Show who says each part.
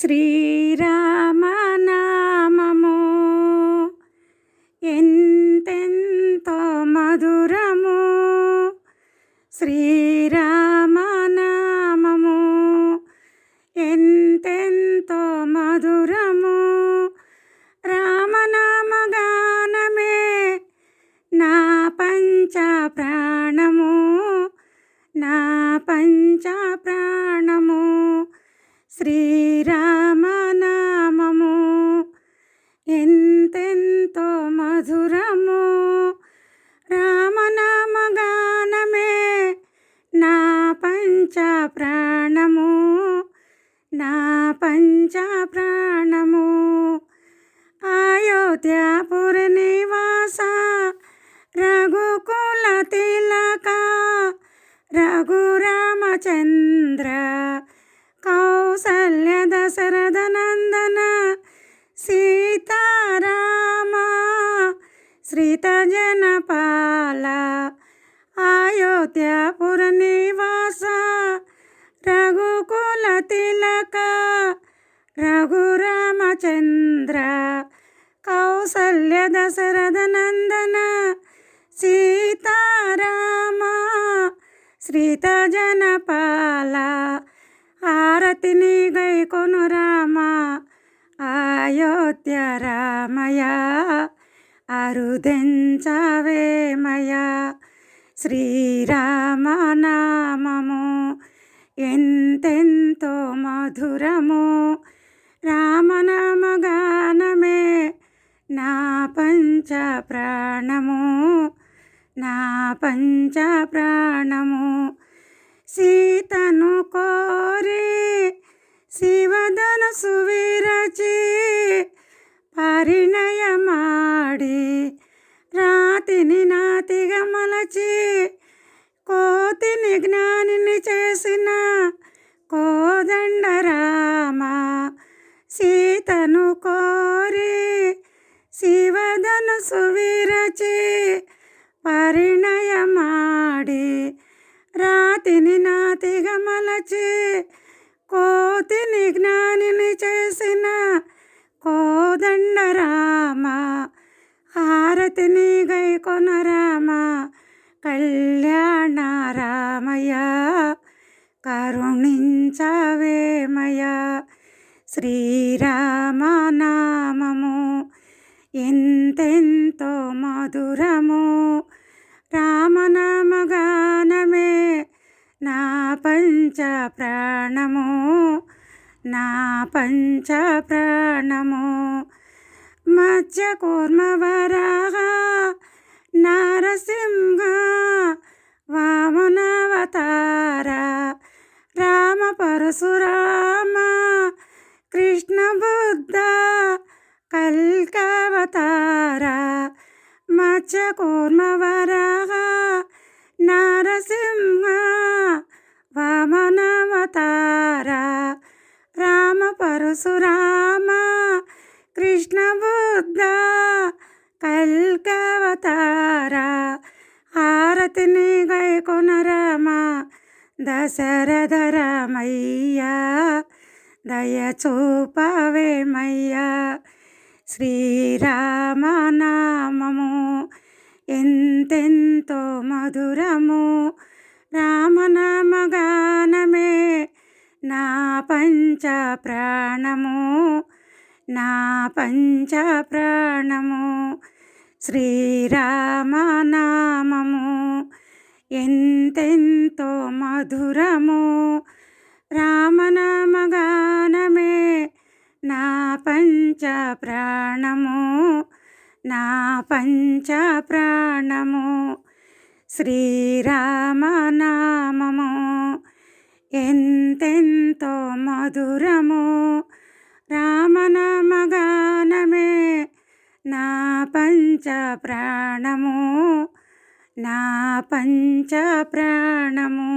Speaker 1: శ్రీరామనామము ఎంతెంతో మధురము. శ్రీరామనామము ఎంతెంతో మధురము. రామనామగానమే నా పంచ ప్రాణము, నా పంచ ప్రాణము. శ్రీరామనామము ఎంతెంతో మధురము. రామనామగానమే నా పంచ ప్రాణము, నా పంచ ప్రాణము. అయోధ్యాపుర నివాస రఘుకుల తిలక రఘురామచంద్ర కౌసల్య దశరథ నందన సీతారామ శ్రీత జనపాల. అయోధ్యాపుర నివాస రఘుకుల తిలక రఘురామచంద్ర కౌసల్య దశరథ నందన సీతారామ శ్రీత జనపాల. హారతిని గైకొను రామ అయోధ్య రామయ అరుదెంచవేమయ. శ్రీరామనామము ఎంతెంతో మధురము. రామనామగానమే నా పంచ ప్రాణము, నా పంచ ప్రాణము. సీతను కోరి శివధనుసు విరచి పరిణయమాడి రాతిని నాతిగా మలచి కోతిని జ్ఞానిని చేసిన కోదండ రామ. సీతను కోరి శివధనుసు విరచి పరిణయమాడి రాతిని నాతిగా మలచి కోతిని జ్ఞానిని చేసిన కోదండ రామ. హారతిని గైకొన రామ కళ్యాణ రామయ్య కరుణించవేమయ. శ్రీరామనామము ఎంతెంతో మధురము. రామనామగానమే నా పంచ ప్రాణము, నా పంచ ప్రాణము. మత్స్య కూర్మ వరాహ నారసింహ వామనావతార రామ పరశురామ కృష్ణ బుద్ధ కల్కావతార. మత్స్య కూర్మ వరాహ నారసింహ వామనావతార రామ పరశురామ కృష్ణ బుద్ధ కల్కావతార. హారతిని గైకొన రామ దశరథ రామయ్య దయ చూపవేమయ్య. శ్రీరామనామము ఎంతెంతో మధురము. రామనామగానమే నా పంచ ప్రాణము, నా పంచ ప్రాణము. శ్రీరామనామము ఎంతెంతో మధురము. రామనామగానమే నా పంచ ప్రాణము, నా పంచ ప్రాణము. శ్రీరామనామము ఎంతెంతో మధురము. రామనామగానమే నా పంచ ప్రాణము, నా పంచ ప్రాణము.